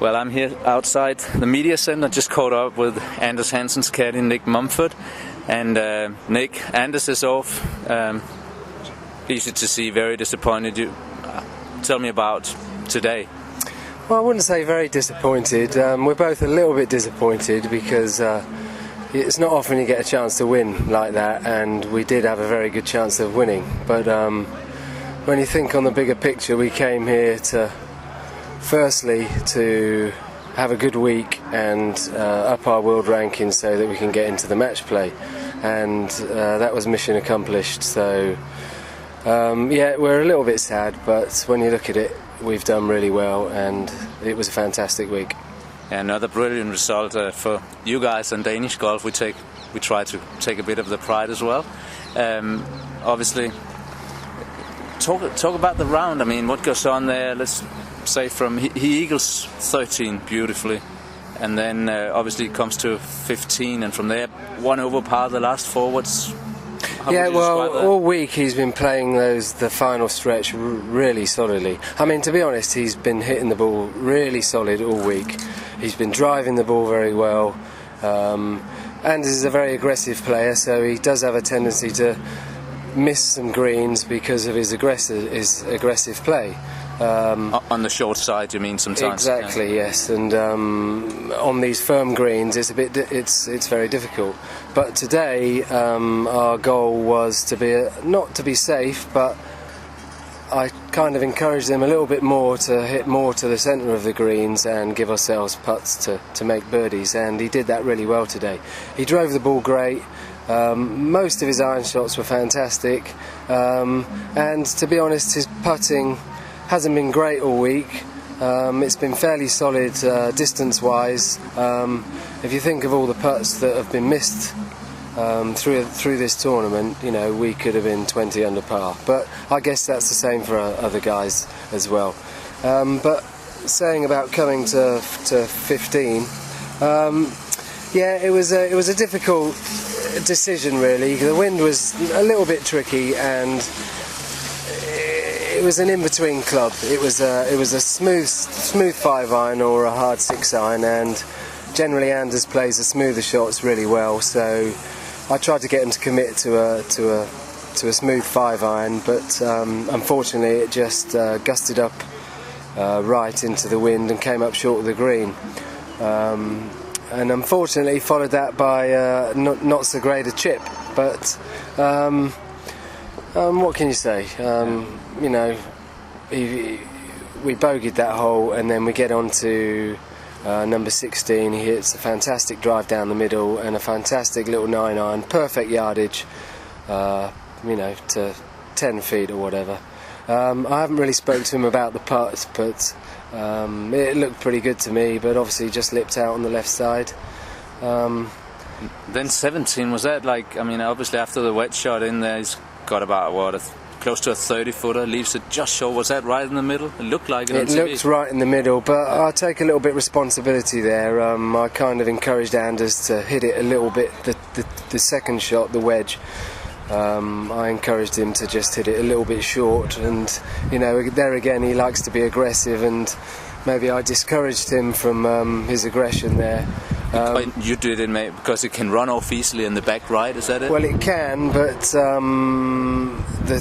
Well, I'm here outside the media center, just caught up with Anders Hansens caddie, Nick Mumford. And Nick, Anders is off. Easy to see, very disappointed. Tell me about today. Well, I wouldn't say very disappointed. We're both a little bit disappointed because it's not often you get a chance to win like that, and we did have a very good chance of winning. But when you think on the bigger picture, we came here firstly to have a good week and up our world ranking so that we can get into the match play, and that was mission accomplished. So yeah, we're a little bit sad, but when you look at it, we've done really well, and it was a fantastic week. Another brilliant result for you guys in Danish golf. We try to take a bit of the pride as well. Obviously, talk about the round. I mean, what goes on there? Let's say from he eagles 13 beautifully, and then obviously it comes to 15, and from there 1 over par the last forwards. Yeah, well, all week he's been playing the final stretch really solidly. I mean, to be honest, he's been hitting the ball really solid all week. He's been driving the ball very well. Anders is a very aggressive player, so he does have a tendency to miss some greens because of his aggressive play. On the short side, you mean, sometimes? Exactly, yeah. Yes. And on these firm greens, it's very difficult. But today, our goal was not to be safe, but I kind of encouraged them a little bit more to hit more to the centre of the greens and give ourselves putts to make birdies, and he did that really well today. He drove the ball great. Most of his iron shots were fantastic, and to be honest, his putting hasn't been great all week. It's been fairly solid distance-wise. If you think of all the putts that have been missed through this tournament, you know, we could have been 20 under par. But I guess that's the same for other guys as well. But saying about coming to 15, yeah, it was a difficult decision really. The wind was a little bit tricky, and it was an in-between club. It was a smooth 5-iron or a hard 6-iron, and generally Anders plays the smoother shots really well. So I tried to get him to commit to a smooth 5-iron, but unfortunately it just gusted up right into the wind and came up short of the green. And unfortunately followed that by not so great a chip. But what can you say? You know, we bogeyed that hole, and then we get on to number 16. He hits a fantastic drive down the middle and a fantastic little 9-iron, perfect yardage, you know, to 10 feet or whatever. I haven't really spoke to him about the putts, but it looked pretty good to me, but obviously just lipped out on the left side. Then 17, was that like, I mean, obviously after the wedge shot in there, he's got about, close to a 30-footer, leaves it just short. Was that right in the middle? It looked like it on TV. It looked right in the middle, but I take a little bit responsibility there. I kind of encouraged Anders to hit it a little bit, the second shot, the wedge. I encouraged him to just hit it a little bit short, and you know, there again he likes to be aggressive, and maybe I discouraged him from his aggression there. You did it, mate, because it can run off easily in the back right, is that it? Well, it can, but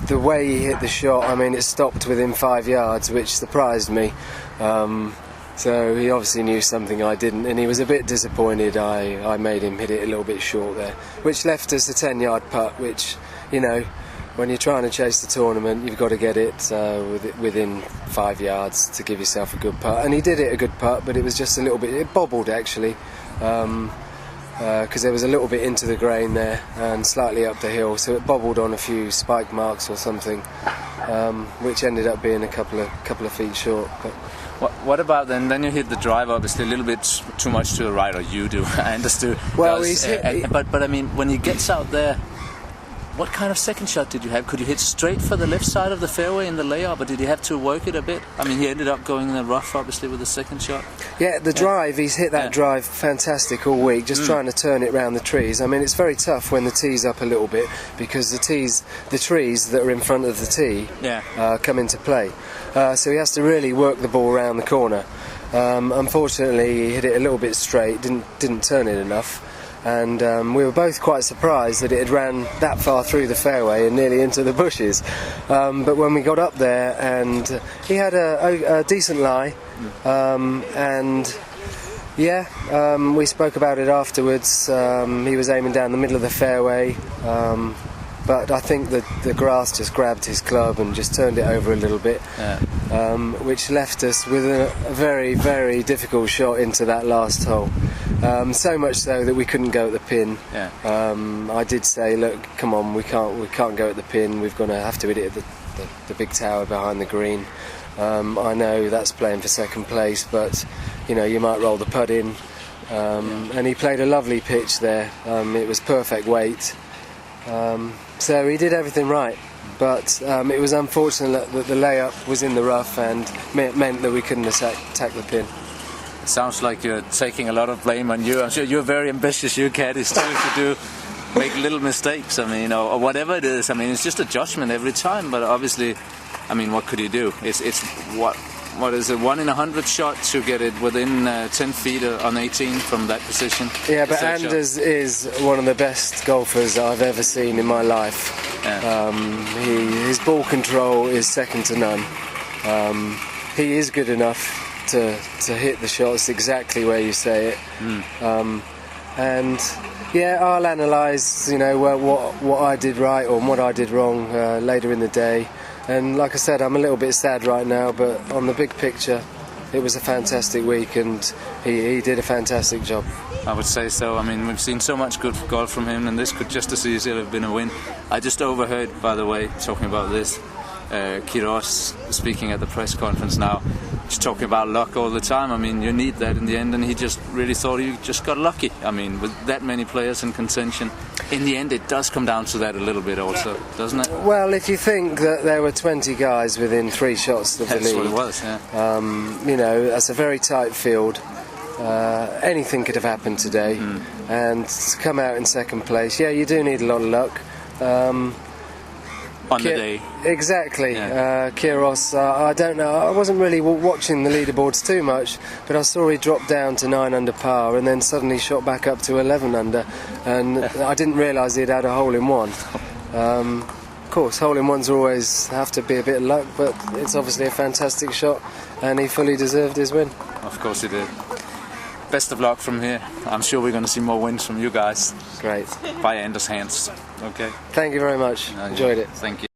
the way he hit the shot, I mean, it stopped within 5 yards, which surprised me. So he obviously knew something I didn't, and he was a bit disappointed. I made him hit it a little bit short there, which left us a 10-yard putt, which, you know, when you're trying to chase the tournament, you've got to get it within 5 yards to give yourself a good putt. And he did it a good putt, but it was just a little bit, it bobbled actually, because there was a little bit into the grain there and slightly up the hill, so it bobbled on a few spike marks or something, which ended up being a couple of feet short. But what about then you hit the drive obviously a little bit too much to the right, or you do, I understood. Well, he's hit, but I mean, when he gets out there, what kind of second shot did you have? Could you hit straight for the left side of the fairway in the layup, or did you have to work it a bit? I mean, he ended up going in the rough, obviously, with the second shot. Yeah, the drive, he's hit that drive fantastic all week, just trying to turn it round the trees. I mean, it's very tough when the tee's up a little bit, because the trees that are in front of the tee come into play. So he has to really work the ball around the corner. Unfortunately, he hit it a little bit straight, didn't turn it enough, and we were both quite surprised that it had ran that far through the fairway and nearly into the bushes. But when we got up there, and he had a decent lie, and we spoke about it afterwards. He was aiming down the middle of the fairway, but I think that the grass just grabbed his club and just turned it over a little bit, which left us with a very, very difficult shot into that last hole. So much so that we couldn't go at the pin. I did say, look, come on, we can't go at the pin. We're going to have to hit it at the big tower behind the green. I know that's playing for second place, but you might roll the putt in. And he played a lovely pitch there. It was perfect weight. So he did everything right, but it was unfortunate that the layup was in the rough and meant that we couldn't attack the pin. It sounds like you're taking a lot of blame on you. I'm sure you're very ambitious, you caddies, too, to make little mistakes. I mean, or whatever it is. I mean, it's just a judgment every time. But obviously, I mean, what could you do? It's what is it? 1 in 100 shot to get it within 10 feet on 18 from that position. Yeah, but Anders is one of the best golfers I've ever seen in my life. His ball control is second to none. He is good enough to hit the shots exactly where you say it. And I'll analyse, what I did right or what I did wrong later in the day. And like I said, I'm a little bit sad right now, but on the big picture, it was a fantastic week, and he did a fantastic job. I would say so. I mean, we've seen so much good golf from him, and this could just as easily have been a win. I just overheard, by the way, talking about this, Kiros speaking at the press conference now, just talking about luck all the time. I mean, you need that in the end, and he just really thought he just got lucky. I mean, with that many players in contention, in the end it does come down to that a little bit also, doesn't it? Well, if you think that there were 20 guys within 3 shots of the lead, that's what it was, that's a very tight field. Anything could have happened today, and to come out in second place, you do need a lot of luck. On the day. Exactly. Kiros, I don't know, I wasn't really watching the leaderboards too much, but I saw he dropped down to 9 under par and then suddenly shot back up to 11 under, and I didn't realise he'd had a hole-in-one. Of course, hole-in-ones always have to be a bit of luck, but it's obviously a fantastic shot, and he fully deserved his win. Of course he did. Best of luck from here. I'm sure we're going to see more wins from you guys. Great. By Anders Hansens. Okay. Thank you very much. Enjoyed it. Thank you.